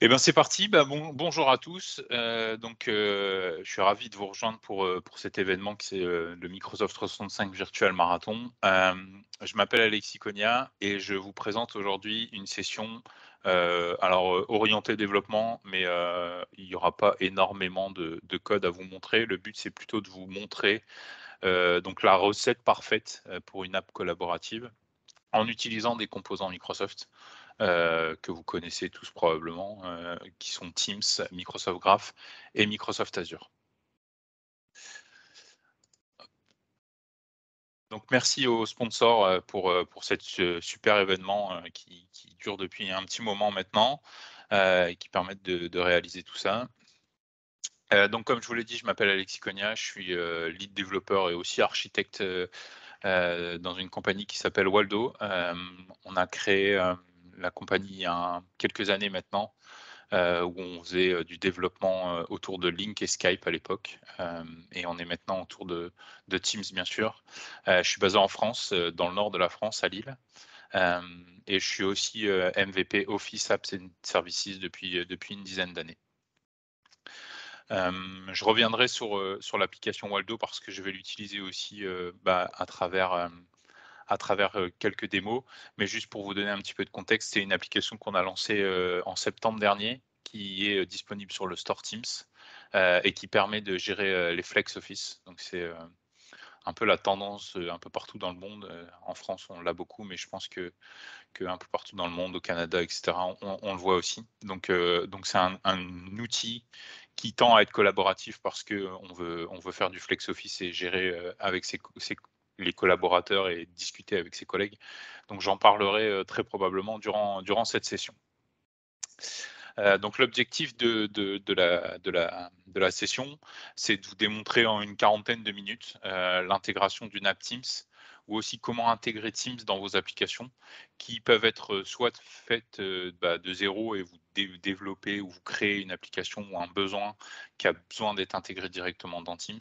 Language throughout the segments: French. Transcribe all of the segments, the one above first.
Eh ben, c'est parti. Bah, bonjour à tous. Je suis ravi de vous rejoindre pour cet événement qui c'est, le Microsoft 365 Virtual Marathon. Je m'appelle Alexis Cogna et je vous présente aujourd'hui une session, orientée développement, mais il n'y aura pas énormément de code à vous montrer. Le but, c'est plutôt de vous montrer, donc la recette parfaite, pour une app collaborative en utilisant des composants Microsoft, que vous connaissez tous probablement, qui sont Teams, Microsoft Graph et Microsoft Azure. Donc merci aux sponsors, pour cette super événement, qui dure depuis un petit moment maintenant, et qui permettent de réaliser tout ça. Donc comme je vous l'ai dit, je m'appelle Alexis Cogna, je suis, lead développeur et aussi architecte, dans une compagnie qui s'appelle Waldo. On a créé, la compagnie il y a quelques années maintenant, où on faisait, du développement, autour de Lync et Skype à l'époque, et on est maintenant autour de Teams bien sûr. Je suis basé en France, dans le nord de la France, à Lille, et je suis aussi, MVP Office Apps and Services depuis une dizaine d'années. Je reviendrai sur l'application Waldo parce que je vais l'utiliser aussi, à travers quelques démos. Mais juste pour vous donner un petit peu de contexte, c'est une application qu'on a lancée, en septembre dernier, qui est, disponible sur le store Teams, et qui permet de gérer, les flex office. Donc c'est, un peu la tendance, un peu partout dans le monde. En France, on l'a beaucoup, mais je pense qu'un peu partout dans le monde, au Canada et cetera, on le voit aussi. Donc c'est un outil qui tend à être collaboratif parce qu'on veut faire du flex office et gérer, avec les collaborateurs et discuter avec ses collègues. Donc j'en parlerai, très probablement durant cette session. Donc l'objectif de la session, c'est de vous démontrer en une quarantaine de minutes, l'intégration d'une app Teams ou aussi comment intégrer Teams dans vos applications qui peuvent être, soit faites, de zéro et vous développez ou vous créez une application ou un besoin qui a besoin d'être intégré directement dans Teams,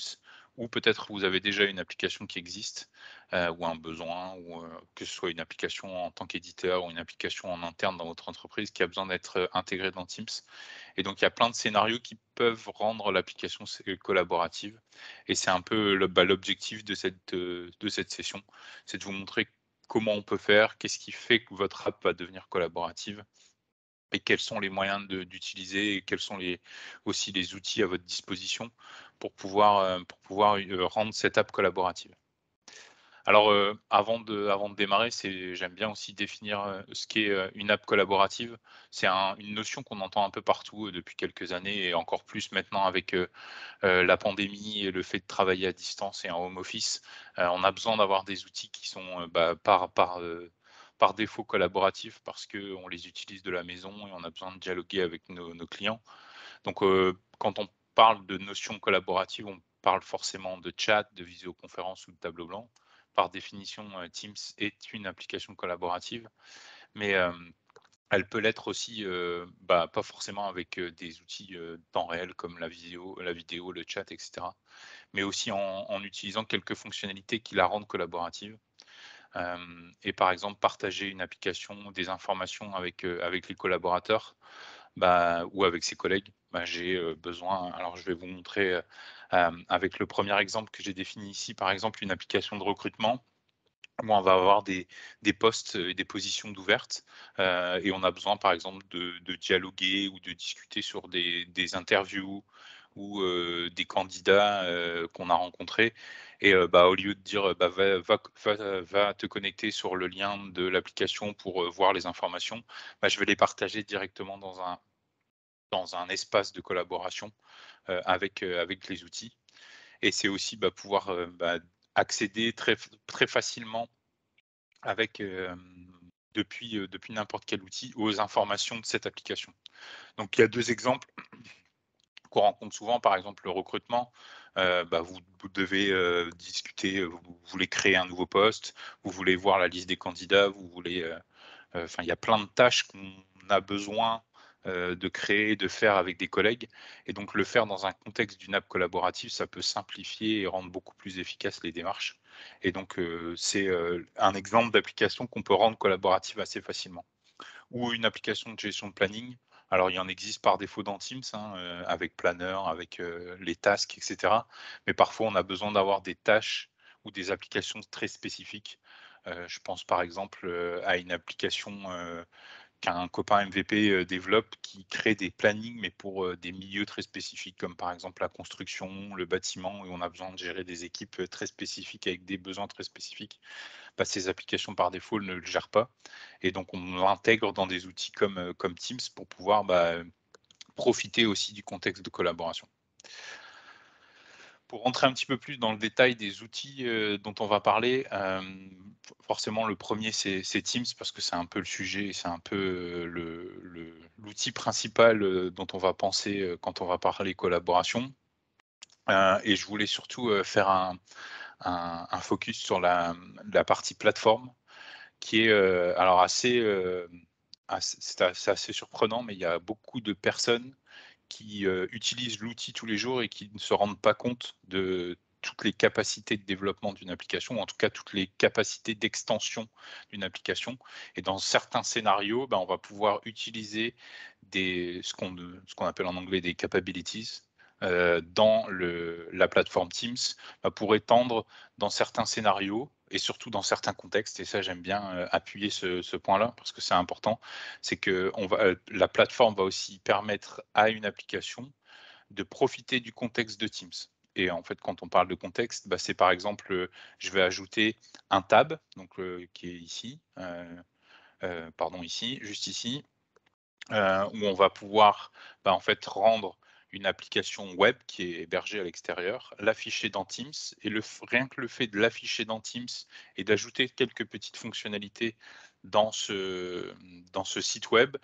ou peut-être vous avez déjà une application qui existe, ou un besoin, ou que ce soit une application en tant qu'éditeur ou une application en interne dans votre entreprise qui a besoin d'être, intégrée dans Teams. Et donc il y a plein de scénarios qui peuvent rendre l'application collaborative, et c'est un peu l'objectif de cette session, c'est de vous montrer comment on peut faire, qu'est-ce qui fait que votre app va devenir collaborative et quels sont les moyens d'utiliser et quels sont aussi les outils à votre disposition pour pouvoir rendre cette app collaborative. Alors, avant de démarrer, j'aime bien aussi définir, ce qu'est, une app collaborative. C'est une notion qu'on entend un peu partout, depuis quelques années et encore plus maintenant avec, la pandémie et le fait de travailler à distance et en home office. On a besoin d'avoir des outils qui sont, par défaut collaboratifs parce qu'on les utilise de la maison et on a besoin de dialoguer avec nos clients. Donc, quand on parle de notion collaborative, on parle forcément de chat, de visioconférence ou de tableau blanc. Par définition, Teams est une application collaborative, mais elle peut l'être aussi, pas forcément avec, des outils, temps réel comme la vidéo, le chat et cetera, mais aussi en utilisant quelques fonctionnalités qui la rendent collaborative. Et par exemple, partager une application, des informations avec les collaborateurs, ou avec ses collègues. J'ai, besoin, alors je vais vous montrer, avec le premier exemple que j'ai défini ici, par exemple une application de recrutement où on va avoir des postes et des positions d'ouvertes, et on a besoin par exemple de dialoguer ou de discuter sur des interviews ou, des candidats, qu'on a rencontrés, et au lieu de dire, va te connecter sur le lien de l'application pour, voir les informations, je vais les partager directement dans un espace de collaboration, avec les outils, et c'est aussi, pouvoir, accéder très facilement avec, depuis n'importe quel outil aux informations de cette application. Donc il y a 2 exemples qu'on rencontre souvent, par exemple le recrutement, vous devez, discuter, vous voulez créer un nouveau poste, vous voulez voir la liste des candidats, vous voulez, enfin, il y a plein de tâches qu'on a besoin, de créer, de faire avec des collègues, et donc le faire dans un contexte d'une app collaborative, ça peut simplifier et rendre beaucoup plus efficaces les démarches, et donc c'est, un exemple d'application qu'on peut rendre collaborative assez facilement. Ou une application de gestion de planning. Alors il y en existe par défaut dans Teams, hein, avec Planner, avec, les tasks et cetera. Mais parfois on a besoin d'avoir des tâches ou des applications très spécifiques. Je pense par exemple, à une application, qu'un copain MVP, développe qui crée des plannings, mais pour, des milieux très spécifiques comme par exemple la construction, le bâtiment où on a besoin de gérer des équipes, très spécifiques avec des besoins très spécifiques. Bah, ces applications par défaut ne le gèrent pas et donc on l'intègre dans des outils comme Teams pour pouvoir, profiter aussi du contexte de collaboration. Pour rentrer un petit peu plus dans le détail des outils, dont on va parler, forcément le premier c'est Teams parce que c'est un peu le sujet, c'est un peu, l'outil principal, dont on va penser, quand on va parler collaboration. Et je voulais surtout, faire un focus sur la partie plateforme qui est, alors c'est assez surprenant, mais il y a beaucoup de personnes qui, utilisent l'outil tous les jours et qui ne se rendent pas compte de toutes les capacités de développement d'une application, ou en tout cas toutes les capacités d'extension d'une application. Et dans certains scénarios, on va pouvoir utiliser ce qu'on appelle en anglais des capabilities, dans la plateforme Teams, pour étendre dans certains scénarios et surtout dans certains contextes. Et ça, j'aime bien, appuyer ce point-là parce que c'est important. C'est que la plateforme va aussi permettre à une application de profiter du contexte de Teams. Et en fait, quand on parle de contexte, c'est par exemple, je vais ajouter un tab, donc qui est ici, pardon ici, juste ici, où on va pouvoir, en fait, rendre une application web qui est hébergée à l'extérieur, l'afficher dans Teams et rien que le fait de l'afficher dans Teams et d'ajouter quelques petites fonctionnalités dans ce site web,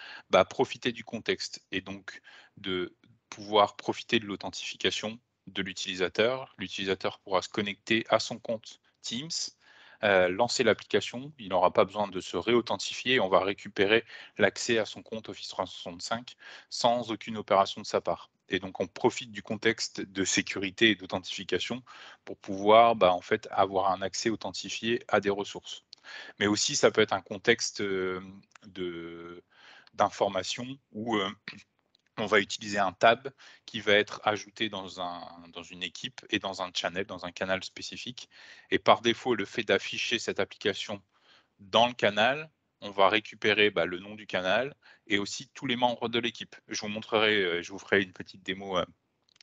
profiter du contexte et donc de pouvoir profiter de l'authentification de l'utilisateur. L'utilisateur pourra se connecter à son compte Teams, lancer l'application, il n'aura pas besoin de se réauthentifier, on va récupérer l'accès à son compte Office 365 sans aucune opération de sa part. Et donc on profite du contexte de sécurité et d'authentification pour pouvoir, en fait, avoir un accès authentifié à des ressources. Mais aussi ça peut être un contexte, de d'information où, on va utiliser un tab qui va être ajouté dans une équipe et dans un channel, dans un canal spécifique. Et par défaut, le fait d'afficher cette application dans le canal, on va récupérer, le nom du canal et aussi tous les membres de l'équipe. Je vous ferai une petite démo,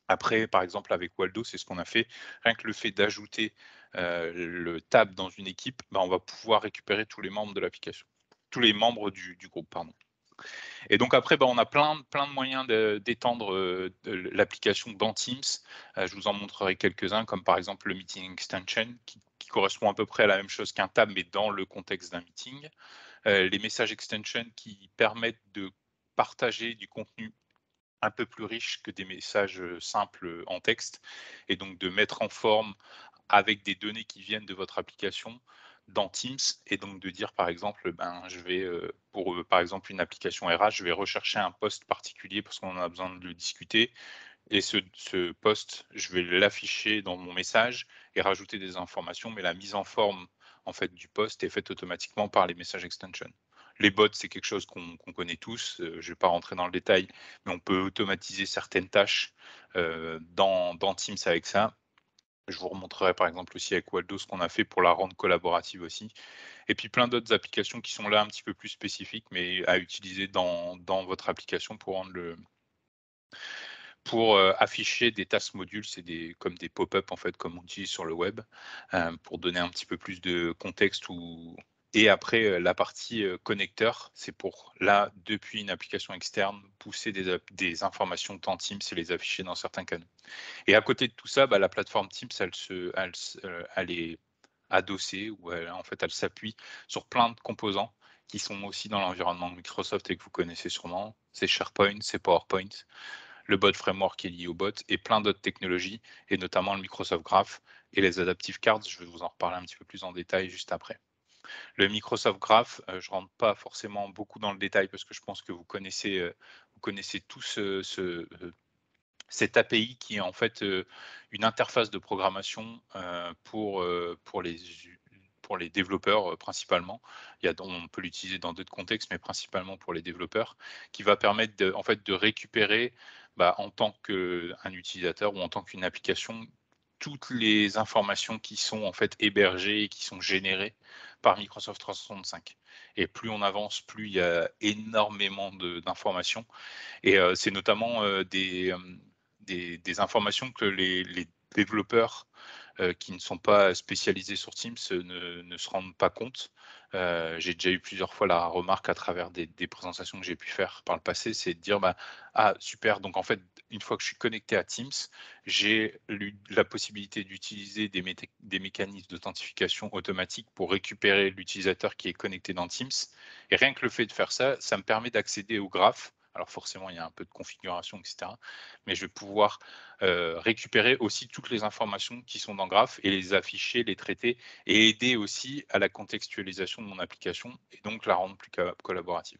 après, par exemple avec Waldo, c'est ce qu'on a fait. Rien que le fait d'ajouter, le tab dans une équipe, on va pouvoir récupérer tous les membres de l'application. Tous les membres du groupe, pardon. Et donc après, on a plein de moyens d'étendre, l'application dans Teams. Je vous en montrerai quelques-uns, comme par exemple le Meeting Extension qui correspond à peu près à la même chose qu'un tab, mais dans le contexte d'un meeting. Les Message Extension qui permettent de partager du contenu un peu plus riche que des messages, simples, en texte et donc de mettre en forme avec des données qui viennent de votre application dans Teams et donc de dire par exemple, je vais, pour, par exemple une application RH, je vais rechercher un poste particulier parce qu'on en a besoin de le discuter et ce poste, je vais l'afficher dans mon message et rajouter des informations, mais la mise en forme, en fait, du poste est faite automatiquement par les message extensions. Les bots, c'est quelque chose qu'on connaît tous, je ne vais pas rentrer dans le détail, mais on peut automatiser certaines tâches, dans Teams avec ça. Je vous remontrerai par exemple aussi avec Waldo ce qu'on a fait pour la rendre collaborative aussi. Et puis plein d'autres applications qui sont là un petit peu plus spécifiques, mais à utiliser dans votre application pour rendre afficher des task modules, c'est comme des pop-up en fait, comme on utilise sur le web, pour donner un petit peu plus de contexte et après, la partie, connecteur, c'est pour là, depuis une application externe, pousser des informations dans Teams et les afficher dans certains canaux. Et à côté de tout ça, la plateforme Teams, elle est adossée ou en fait, elle s'appuie sur plein de composants qui sont aussi dans l'environnement de Microsoft et que vous connaissez sûrement. C'est SharePoint, c'est PowerPoint, le bot framework qui est lié au bot et plein d'autres technologies et notamment le Microsoft Graph et les Adaptive Cards. Je vais vous en reparler un petit peu plus en détail juste après. Le Microsoft Graph, je rentre pas forcément beaucoup dans le détail parce que je pense que vous connaissez tous, cette API qui est en fait, une interface de programmation, pour les développeurs principalement. On peut l'utiliser dans d'autres contextes, mais principalement pour les développeurs, qui va permettre en fait, de récupérer en tant qu'un utilisateur ou en tant qu'une application, toutes les informations qui sont en fait hébergées et qui sont générées par Microsoft 365. Et plus on avance, plus il y a énormément d'informations. Et c'est notamment des informations que les développeurs qui ne sont pas spécialisés sur Teams ne se rendent pas compte. J'ai déjà eu plusieurs fois la remarque à travers des présentations que j'ai pu faire par le passé, c'est de dire: «Ah super, donc en fait, une fois que je suis connecté à Teams, j'ai la possibilité d'utiliser des mécanismes d'authentification automatique pour récupérer l'utilisateur qui est connecté dans Teams», et rien que le fait de faire ça, ça me permet d'accéder au graphe. Alors forcément, il y a un peu de configuration et cetera, mais je vais pouvoir récupérer aussi toutes les informations qui sont dans Graph et les afficher, les traiter et aider aussi à la contextualisation de mon application et donc la rendre plus collaborative.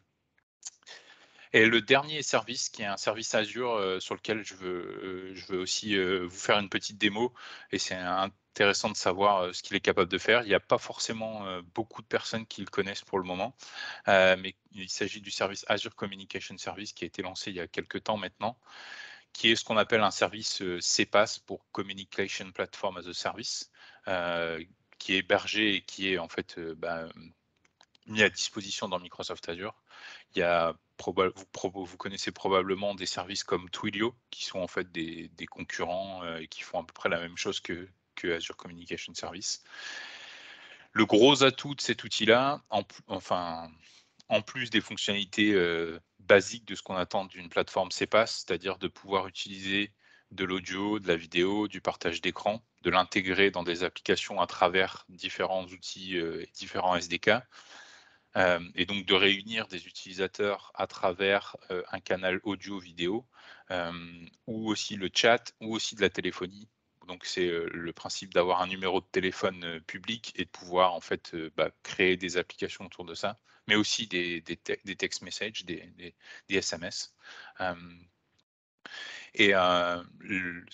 Et le dernier service qui est un service Azure, sur lequel je veux aussi, vous faire une petite démo, et c'est intéressant de savoir, ce qu'il est capable de faire. Il n'y a pas forcément, beaucoup de personnes qui le connaissent pour le moment, mais il s'agit du service Azure Communication Service qui a été lancé il y a quelque temps maintenant, qui est ce qu'on appelle un service, CPaaS pour Communication Platform as a Service, qui est hébergé et qui est en fait, mis à disposition dans Microsoft Azure. Il y a vous connaissez probablement des services comme Twilio, qui sont en fait des concurrents, et qui font à peu près la même chose que Azure Communication Service. Le gros atout de cet outil-là, en plus des fonctionnalités, basiques de ce qu'on attend d'une plateforme CPaaS, c'est-à-dire de pouvoir utiliser de l'audio, de la vidéo, du partage d'écran, de l'intégrer dans des applications à travers différents outils, et différents SDK, et donc de réunir des utilisateurs à travers, un canal audio-vidéo, ou aussi le chat, ou aussi de la téléphonie. Donc c'est, le principe d'avoir un numéro de téléphone, public et de pouvoir en fait, créer des applications autour de ça, mais aussi des text messages, des SMS. Hem et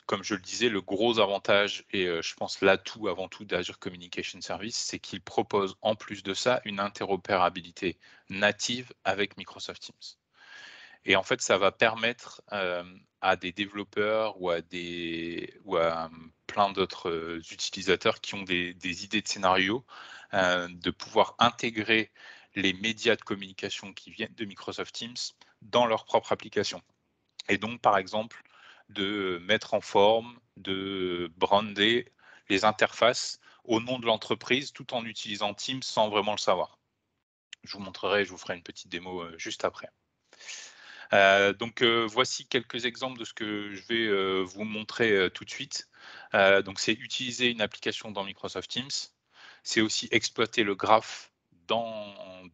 comme je le disais, le gros avantage et je pense l'atout avant tout d'Azure Communication Service, c'est qu'il propose en plus de ça une interopérabilité native avec Microsoft Teams. Et en fait, ça va permettre, à des développeurs ou à plein d'autres, utilisateurs qui ont des idées de scénarios, de pouvoir intégrer les médias de communication qui viennent de Microsoft Teams dans leur propre application. Et donc, par exemple, de mettre en forme, de brander les interfaces au nom de l'entreprise tout en utilisant Teams sans vraiment le savoir. Je vous ferai une petite démo, juste après. Donc, voici quelques exemples de ce que je vais, vous montrer, tout de suite. Donc c'est utiliser une application dans Microsoft Teams. C'est aussi exploiter le graphe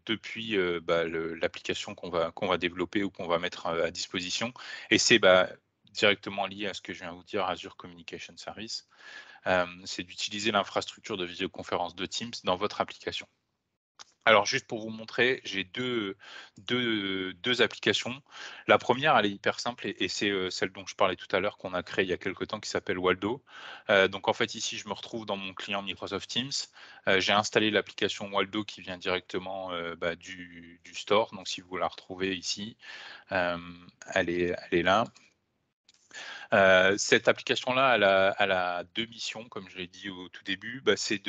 depuis, l'application qu'on va développer ou qu'on va mettre, à disposition, et c'est, directement lié à ce que je viens de vous dire, Azure Communication Service. C'est d'utiliser l'infrastructure de visioconférence de Teams dans votre application. Alors juste pour vous montrer, j'ai deux applications. La première, elle est hyper simple et c'est, celle dont je parlais tout à l'heure qu'on a créée il y a quelque temps qui s'appelle Waldo. Donc en fait ici, je me retrouve dans mon client Microsoft Teams. J'ai installé l'application Waldo qui vient directement, du store. Donc si vous la retrouvez ici, elle est là. Cette application-là, elle a 2 missions comme je l'ai dit au tout début. C'est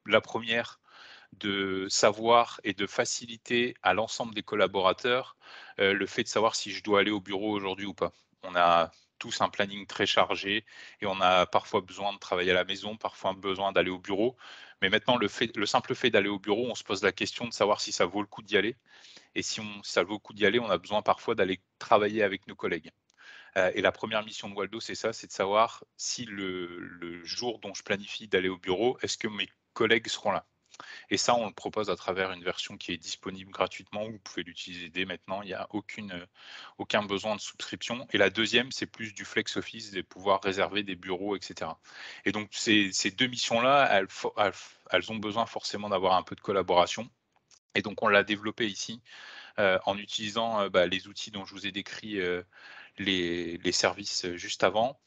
la première, de savoir et de faciliter à l'ensemble des collaborateurs, le fait de savoir si je dois aller au bureau aujourd'hui ou pas. On a tous un planning très chargé et on a parfois besoin de travailler à la maison, parfois besoin d'aller au bureau. Mais maintenant le simple fait d'aller au bureau, on se pose la question de savoir si ça vaut le coup d'y aller, et si ça vaut le coup d'y aller, on a besoin parfois d'aller travailler avec nos collègues. Et la première mission de Waldo, c'est ça, c'est de savoir si le jour dont je planifie d'aller au bureau, est-ce que mes collègues seront là? Et ça, on le propose à travers une version qui est disponible gratuitement. Vous pouvez l'utiliser dès maintenant. Il n'y a aucun besoin de souscription. Et la deuxième, c'est plus du flex office, de pouvoir réserver des bureaux, etc. Et donc, ces deux missions-là, elles ont besoin forcément d'avoir un peu de collaboration. Et donc, on l'a développé ici, en utilisant les outils dont je vous ai décrit, les services juste avant.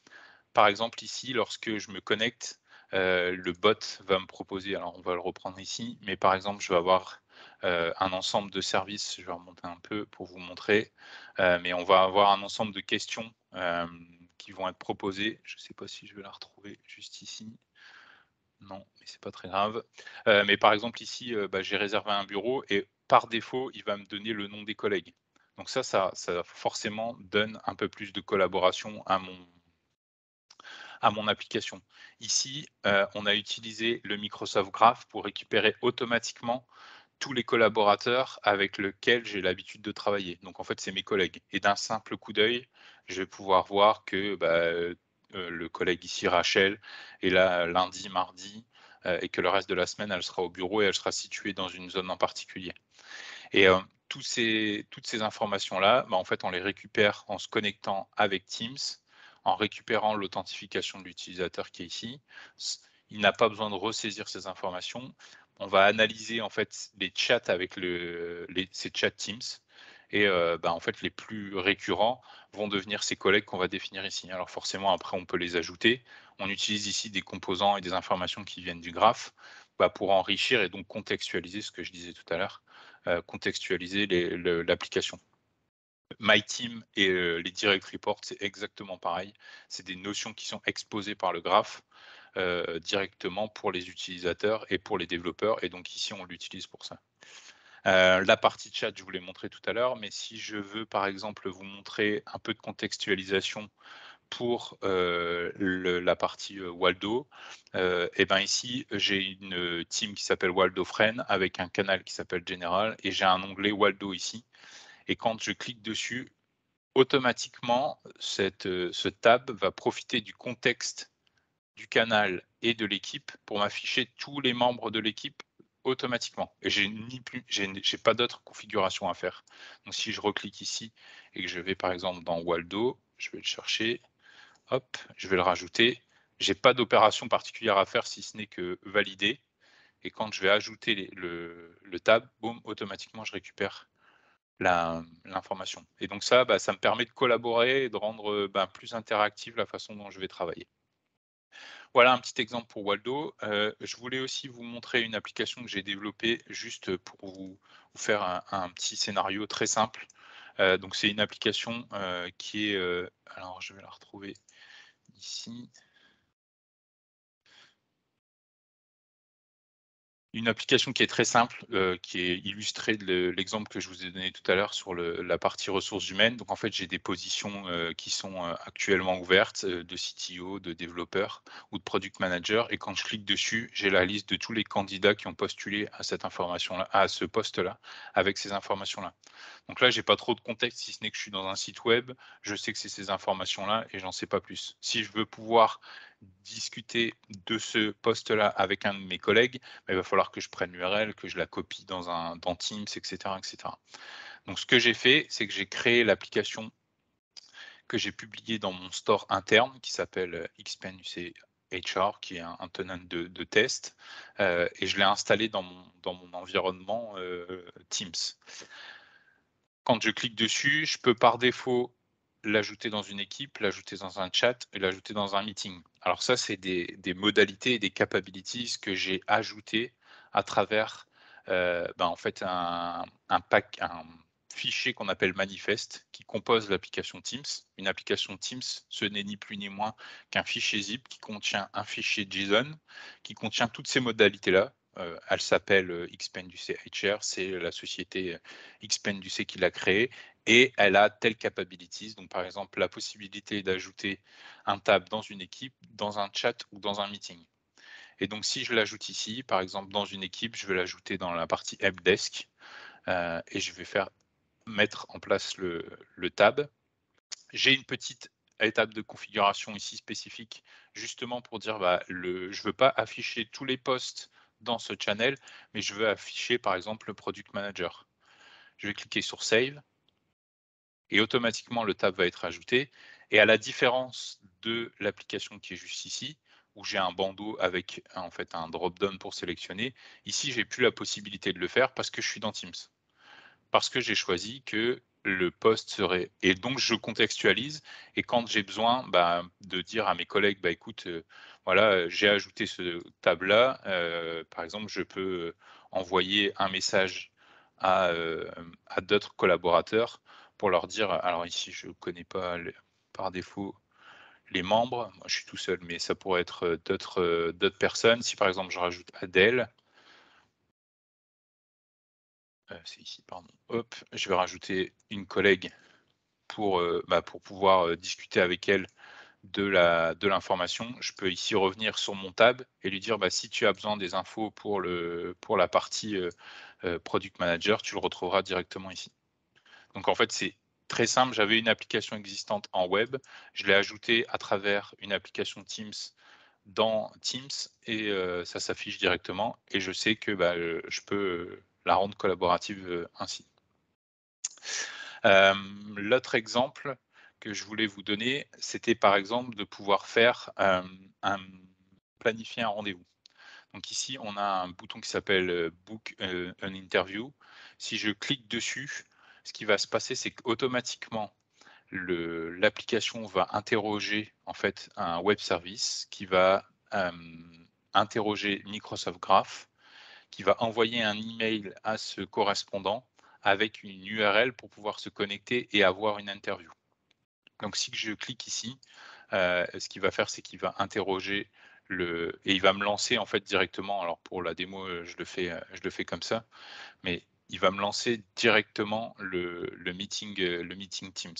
Par exemple, ici, lorsque je me connecte, le bot va me proposer, alors on va le reprendre ici, mais par exemple, je vais avoir un ensemble de services, je vais remonter un peu pour vous montrer, mais on va avoir un ensemble de questions qui vont être proposées. Je ne sais pas si je vais la retrouver juste ici. Non, mais c'est pas très grave. Mais par exemple ici, j'ai réservé un bureau et par défaut, il va me donner le nom des collègues. Donc ça forcément donne un peu plus de collaboration à mon application. Ici, on a utilisé le Microsoft Graph pour récupérer automatiquement tous les collaborateurs avec lesquels j'ai l'habitude de travailler. Donc en fait, c'est mes collègues et d'un simple coup d'œil, je vais pouvoir voir que, le collègue ici, Rachel, est là lundi, mardi, et que le reste de la semaine, elle sera au bureau et elle sera située dans une zone en particulier. Et toutes ces informations-là, en fait, on les récupère en se connectant avec Teams, en récupérant l'authentification de l'utilisateur qui est ici. Il n'a pas besoin de ressaisir ces informations. On va analyser en fait les chats avec ces chats Teams et en fait, les plus récurrents vont devenir ces collègues qu'on va définir ici. Alors forcément, après, on peut les ajouter. On utilise ici des composants et des informations qui viennent du graphe pour enrichir et donc contextualiser ce que je disais tout à l'heure, contextualiser l'application. My Team et les direct reports, c'est exactement pareil. C'est des notions qui sont exposées par le graphe directement pour les utilisateurs et pour les développeurs. Et donc ici, on l'utilise pour ça. La partie chat, je vous l'ai montré tout à l'heure, mais si je veux par exemple vous montrer un peu de contextualisation pour la partie Waldo, et ben ici j'ai une team qui s'appelle Waldo Friend avec un canal qui s'appelle General et j'ai un onglet Waldo ici. Et quand je clique dessus, automatiquement ce tab va profiter du contexte du canal et de l'équipe pour m'afficher tous les membres de l'équipe automatiquement. Et j'ai pas d'autre configuration à faire. Donc si je reclique ici et que je vais par exemple dans Waldo, je vais le chercher, hop, je vais le rajouter. J'ai pas d'opération particulière à faire si ce n'est que valider. Et quand je vais ajouter le tab, boum, automatiquement je récupère l'information. Et donc ça, ça me permet de collaborer et de rendre plus interactive la façon dont je vais travailler. Voilà un petit exemple pour Waldo. Je voulais aussi vous montrer une application que j'ai développée juste pour vous faire un petit scénario très simple. Donc c'est une application qui est, alors je vais la retrouver ici. Une application qui est très simple, qui est illustrée de l'exemple que je vous ai donné tout à l'heure sur la partie ressources humaines. Donc en fait, j'ai des positions, qui sont, actuellement ouvertes, de CTO, de développeur ou de product manager et quand je clique dessus, j'ai la liste de tous les candidats qui ont postulé à cette information-là à ce poste-là, avec ces informations-là. Donc là, j'ai pas trop de contexte si ce n'est que je suis dans un site web, je sais que c'est ces informations-là et j'en sais pas plus. Si je veux pouvoir discuter de ce poste-là avec un de mes collègues, il va falloir que je prenne l'URL, que je la copie dans Teams, et cetera, et cetera. Donc ce que j'ai fait, c'est que j'ai créé l'application que j'ai publiée dans mon store interne qui s'appelle Xpen UC HR, qui est un tenant de test, et je l'ai installé dans mon environnement Teams. Quand je clique dessus, je peux par défaut l'ajouter dans une équipe, l'ajouter dans un chat et l'ajouter dans un meeting. Alors ça, c'est des modalités et des capabilities que j'ai ajoutées à travers en fait un fichier qu'on appelle manifeste qui compose l'application Teams. Une application Teams, ce n'est ni plus ni moins qu'un fichier zip qui contient un fichier JSON qui contient toutes ces modalités-là. Elle s'appelle Xpenduce HR, c'est la société Xpenduce qui l'a créée et elle a telle capabilities. Donc par exemple la possibilité d'ajouter un tab dans une équipe, dans un chat ou dans un meeting. Et donc si je l'ajoute ici, par exemple dans une équipe, je vais l'ajouter dans la partie helpdesk et je vais mettre en place le tab. J'ai une petite étape de configuration ici spécifique, justement pour dire je ne veux pas afficher tous les postes dans ce channel, mais je veux afficher par exemple le product manager. Je vais cliquer sur Save et automatiquement le tab va être ajouté. Et à la différence de l'application qui est juste ici, où j'ai un bandeau avec en fait un drop-down pour sélectionner, ici j'ai plus la possibilité de le faire parce que je suis dans Teams. Parce que j'ai choisi que le post serait et donc je contextualise et quand j'ai besoin, de dire à mes collègues: «Bah, écoute, voilà, j'ai ajouté ce tab-là», par exemple, je peux, envoyer un message à d'autres collaborateurs pour leur dire alors ici, je connais pas les par défaut les membres, moi je suis tout seul, mais ça pourrait être, d'autres personnes. Si par exemple je rajoute Adèle, c'est ici, pardon, hop, je vais rajouter une collègue pour pouvoir, discuter avec elle de l'information. Je peux ici revenir sur mon tab et lui dire: «Bah, si tu as besoin des infos pour la partie, product manager, tu le retrouveras directement ici». Donc en fait, c'est très simple. J'avais une application existante en web, je l'ai ajoutée à travers une application Teams dans Teams et ça s'affiche directement et je sais que, je peux, la rendre collaborative, ainsi. L'autre exemple que je voulais vous donner, c'était par exemple de pouvoir faire, planifier un rendez-vous. Donc ici, on a un bouton qui s'appelle, Book, an interview. Si je clique dessus, ce qui va se passer, c'est qu'automatiquement l'application va interroger en fait un web service qui va, interroger Microsoft Graph, qui va envoyer un email à ce correspondant avec une URL pour pouvoir se connecter et avoir une interview. Donc si je clique ici, ce qu'il va faire, c'est qu'il va interroger le et il va me lancer en fait directement. Alors pour la démo, je le fais comme ça, mais il va me lancer directement le meeting Teams.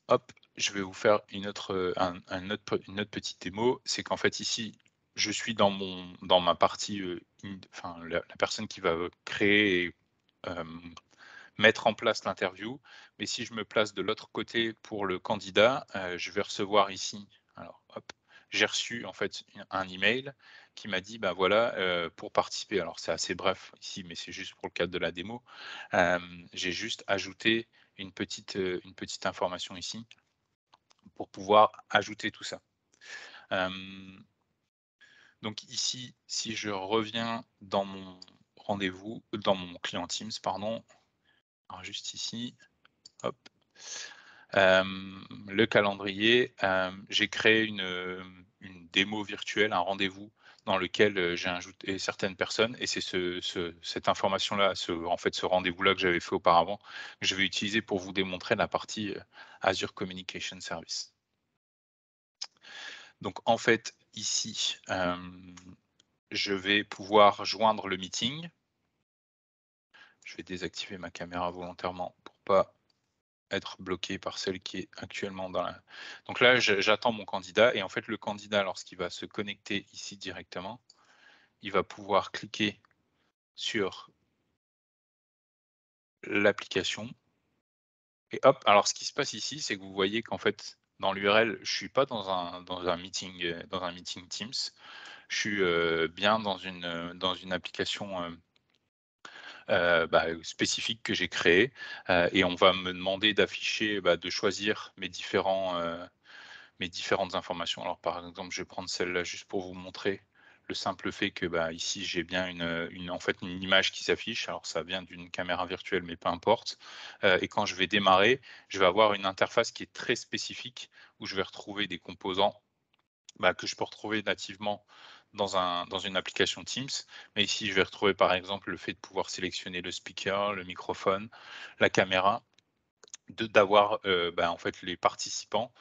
Hop, je vais vous faire une autre, une autre petite démo. C'est qu'en fait ici, je suis dans ma partie, enfin la personne qui va, créer et mettre en place l'interview. Mais si je me place de l'autre côté pour le candidat, je vais recevoir ici alors hop, j'ai reçu en fait un email qui m'a dit: «Bah, voilà, pour participer», alors c'est assez bref ici, mais c'est juste pour le cadre de la démo. J'ai juste ajouté une petite information ici pour pouvoir ajouter tout ça. Hem, donc ici, si je reviens dans mon rendez-vous, dans mon client Teams, pardon, alors juste ici, hop, le calendrier, j'ai créé une démo virtuelle, un rendez-vous dans lequel, j'ai ajouté certaines personnes et c'est cette information-là, en fait, ce rendez-vous-là que j'avais fait auparavant, que je vais utiliser pour vous démontrer la partie, Azure Communication Service. Donc en fait, ici, je vais pouvoir joindre le meeting. Je vais désactiver ma caméra volontairement pour pas être bloqué par celle qui est actuellement dans la donc là, j'attends mon candidat et en fait, le candidat, lorsqu'il va se connecter ici directement, il va pouvoir cliquer sur l'application et hop, alors ce qui se passe ici, c'est que vous voyez qu'en fait, dans l'URL, je suis pas dans un meeting Teams. Je suis, bien dans une application, spécifique que j'ai créée, et on va me demander d'afficher, de choisir mes différentes informations. Alors par exemple, je vais prendre celle-là juste pour vous montrer le simple fait que, ici j'ai bien en fait une image qui s'affiche. Alors ça vient d'une caméra virtuelle, mais peu importe. Et quand je vais démarrer, je vais avoir une interface qui est très spécifique où je vais retrouver des composants que je peux retrouver nativement dans une application Teams. Mais ici, je vais retrouver par exemple le fait de pouvoir sélectionner le speaker, le microphone, la caméra, d'avoir en fait les participants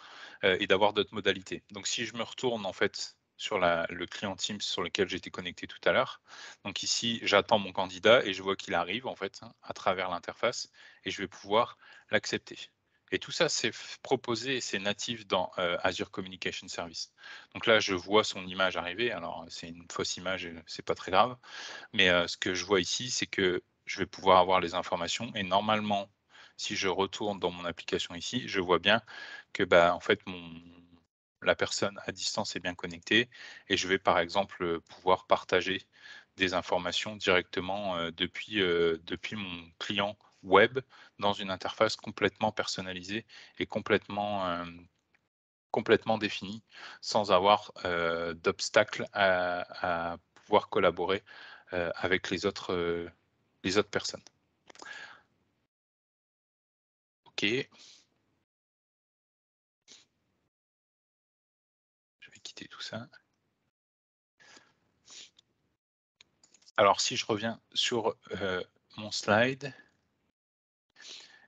et d'avoir d'autres modalités. Donc si je me retourne en fait sur le client Teams sur lequel j'étais connecté tout à l'heure, donc ici j'attends mon candidat et je vois qu'il arrive en fait, hein, à travers l'interface et je vais pouvoir l'accepter. Et tout ça, c'est proposé et c'est natif dans Azure Communication Service. Donc là, je vois son image arriver. Alors, c'est une fausse image, c'est pas très grave. Mais ce que je vois ici, c'est que je vais pouvoir avoir les informations et normalement, si je retourne dans mon application ici, je vois bien que, en fait, la personne à distance est bien connectée et je vais, par exemple, pouvoir partager des informations directement, depuis mon client web dans une interface complètement personnalisée et complètement définie, sans avoir, d'obstacle à pouvoir collaborer, avec les autres personnes. OK. Je vais quitter tout ça. Alors si je reviens sur, mon slide,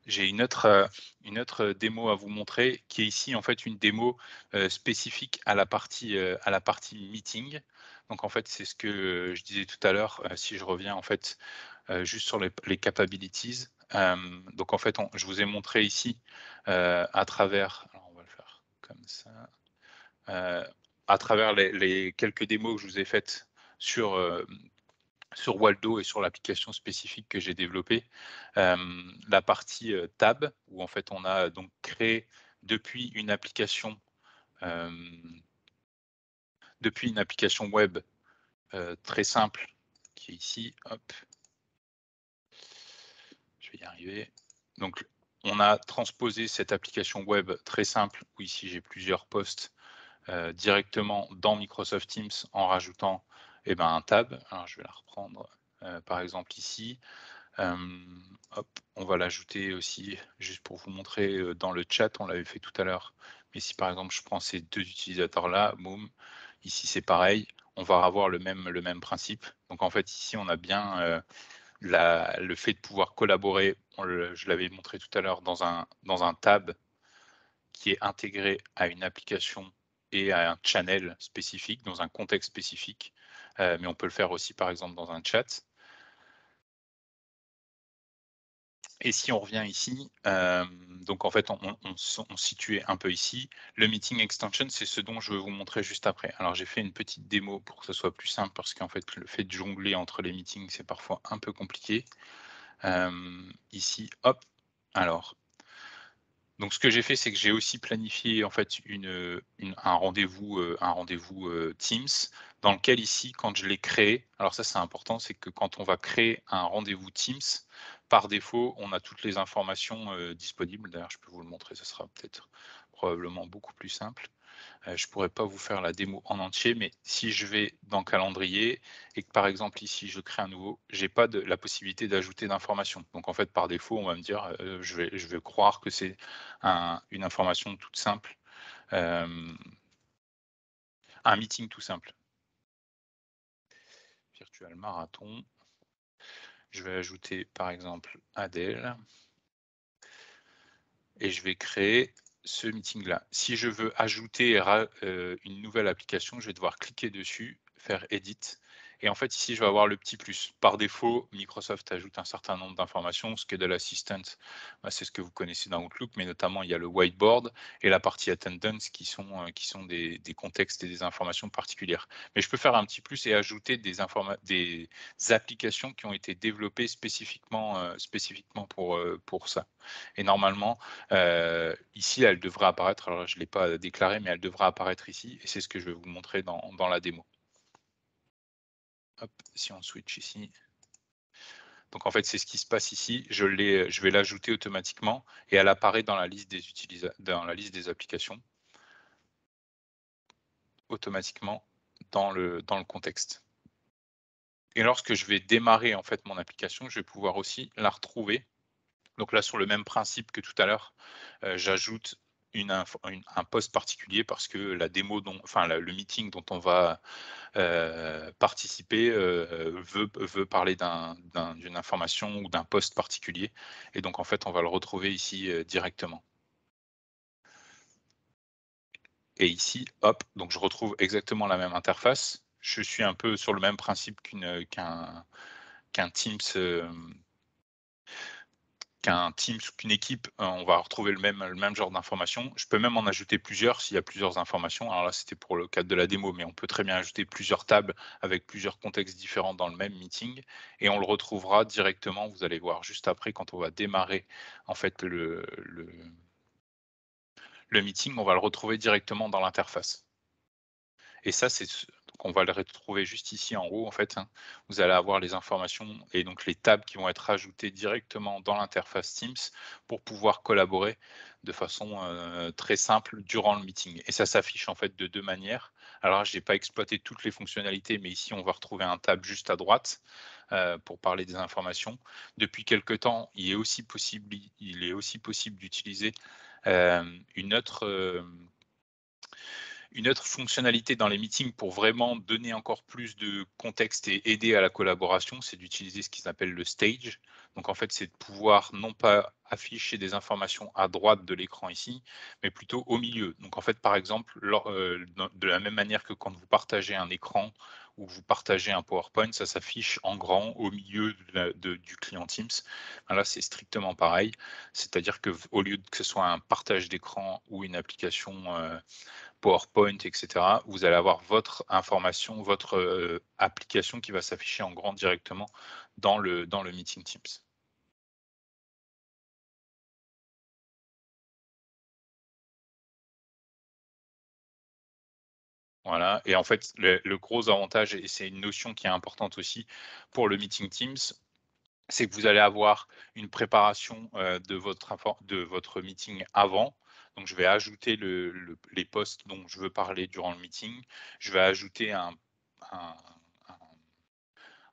j'ai une autre démo à vous montrer qui est ici en fait une démo, spécifique à la partie meeting. Donc en fait, c'est ce que, je disais tout à l'heure, si je reviens en fait, juste sur les capabilities. Donc en fait, je vous ai montré ici, à travers alors on va le faire comme ça, heu, à travers les quelques démos que je vous ai faites sur, sur Waldo et sur l'application spécifique que j'ai développée, la partie, tab où en fait on a donc créé depuis une application, hem, depuis une application web, très simple qui est ici, hop, je vais y arriver. Donc on a transposé cette application web très simple où ici j'ai plusieurs posts, directement dans Microsoft Teams en rajoutant, et ben, un tab. Alors je vais la reprendre, par exemple ici. Hop, on va l'ajouter aussi juste pour vous montrer, dans le chat, on l'avait fait tout à l'heure. Mais si par exemple je prends ces 2 utilisateurs-là, boum, ici c'est pareil, on va avoir le même principe. Donc en fait ici on a bien, le fait de pouvoir collaborer, je l'avais montré tout à l'heure dans un tab qui est intégré à une application et à un channel spécifique, dans un contexte spécifique. Mais on peut le faire aussi par exemple dans un chat. Et si on revient ici, donc en fait, on situait un peu ici. Le meeting extension, c'est ce dont je vais vous montrer juste après. Alors j'ai fait une petite démo pour que ce soit plus simple parce qu'en fait, le fait de jongler entre les meetings, c'est parfois un peu compliqué. Ici, hop, alors donc ce que j'ai fait, c'est que j'ai aussi planifié en fait un rendez-vous, Teams dans lequel ici, quand je l'ai créé, alors ça c'est important, c'est que quand on va créer un rendez-vous Teams, par défaut, on a toutes les informations, disponibles. D'ailleurs, je peux vous le montrer, ça sera peut-être probablement beaucoup plus simple. Je ne pourrais pas vous faire la démo en entier, mais si je vais dans calendrier et que par exemple ici je crée un nouveau, j'ai pas de la possibilité d'ajouter d'informations. Donc en fait par défaut, on va me dire, je vais croire que c'est une information toute simple, hem, un meeting tout simple. Virtual marathon, je vais ajouter par exemple Adèle et je vais créer ce meeting-là. Si je veux ajouter une nouvelle application, je vais devoir cliquer dessus, faire edit et en fait ici je vais avoir le petit plus. Par défaut, Microsoft ajoute un certain nombre d'informations. Schedule Assistant, bah, c'est ce que vous connaissez dans Outlook, mais notamment il y a le whiteboard et la partie attendance qui sont des contextes et des informations particulières. Mais je peux faire un petit plus et ajouter des applications qui ont été développées spécifiquement pour ça. Et normalement, ici, elle devrait apparaître, alors je ne l'ai pas déclaré, mais elle devrait apparaître ici et c'est ce que je vais vous montrer dans la démo. Hop, si on switch ici. Donc en fait, c'est ce qui se passe ici. Je vais l'ajouter automatiquement et elle apparaît dans la liste dans la liste des applications automatiquement dans le contexte. Et lorsque je vais démarrer en fait mon application, je vais pouvoir aussi la retrouver. Donc là, sur le même principe que tout à l'heure, j'ajoute un post particulier parce que la démo le meeting dont on va, participer, veut parler d'une information ou d'un post particulier et donc en fait, on va le retrouver ici, directement. Et ici, hop, donc je retrouve exactement la même interface. Je suis un peu sur le même principe qu'un Teams, qu'une équipe, on va retrouver le même genre d'informations. Je peux même en ajouter plusieurs s'il y a plusieurs informations. Alors là, c'était pour le cadre de la démo, mais on peut très bien ajouter plusieurs tables avec plusieurs contextes différents dans le même meeting et on le retrouvera directement, vous allez voir juste après quand on va démarrer en fait le meeting, on va le retrouver directement dans l'interface. Et ça, donc on va le retrouver juste ici en haut en fait, hein. Vous allez avoir les informations et donc les tables qui vont être ajoutées directement dans l'interface Teams pour pouvoir collaborer de façon, très simple durant le meeting et ça s'affiche en fait de 2 manières. Alors j'ai pas exploité toutes les fonctionnalités, mais ici on va retrouver un tab juste à droite, pour parler des informations. Depuis quelque temps, il est aussi possible d'utiliser, une autre fonctionnalité dans les meetings pour vraiment donner encore plus de contexte et aider à la collaboration, c'est d'utiliser ce qui s'appelle le stage. Donc en fait, c'est de pouvoir non pas afficher des informations à droite de l'écran ici, mais plutôt au milieu. Donc en fait, par exemple, de la même manière que quand vous partagez un écran ou que vous partagez un PowerPoint, ça s'affiche en grand au milieu du client Teams. Ben là, c'est strictement pareil. C'est-à-dire que au lieu que ce soit un partage d'écran ou une application PowerPoint, et cetera, vous allez avoir votre information, votre, application qui va s'afficher en grand directement dans le meeting Teams. Voilà et en fait, le gros avantage et c'est une notion qui est importante aussi pour le meeting Teams, c'est que vous allez avoir une préparation, de votre meeting avant. Donc je vais ajouter les posts dont je veux parler durant le meeting. Je vais ajouter un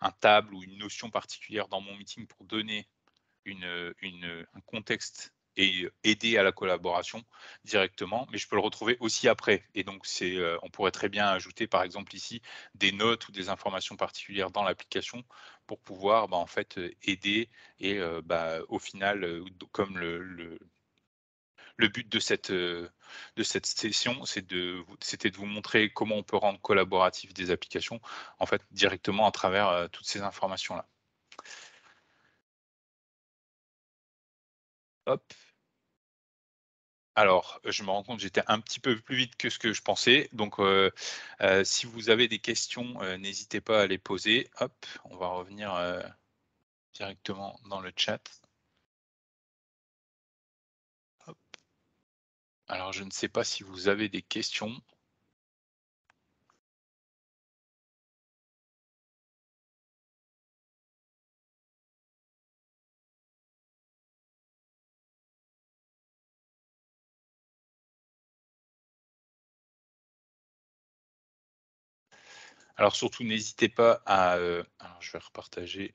un table ou une notion particulière dans mon meeting pour donner un contexte et aider à la collaboration directement, mais je peux le retrouver aussi après et donc on pourrait très bien ajouter par exemple ici des notes ou des informations particulières dans l'application pour pouvoir, bah, en fait, aider et bah, au final, comme le but de cette session, c'était de vous montrer comment on peut rendre collaboratif des applications, en fait, directement à travers, toutes ces informations-là. Hop. Alors, je me rends compte, j'étais un petit peu plus vite que ce que je pensais. Donc, si vous avez des questions, n'hésitez pas à les poser. Hop, on va revenir, directement dans le chat. Hop. Alors, je ne sais pas si vous avez des questions. Alors surtout, n'hésitez pas à, alors je vais repartager.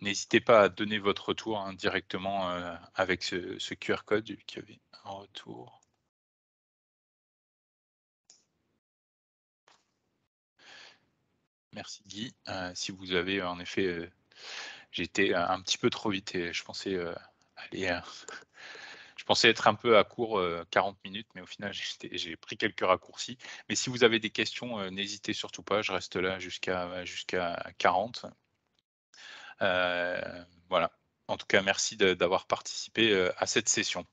N'hésitez pas à donner votre retour, hein, directement, avec ce QR code, vu qu'il y avait un retour. Merci Guy. Si vous avez en effet, j'ai été un petit peu trop vite et je pensais, aller, je pensais être un peu à court, 40 minutes, mais au final, j'ai pris quelques raccourcis. Mais si vous avez des questions, n'hésitez surtout pas, je reste là jusqu'à 40. Voilà. En tout cas, merci d'avoir participé, à cette session.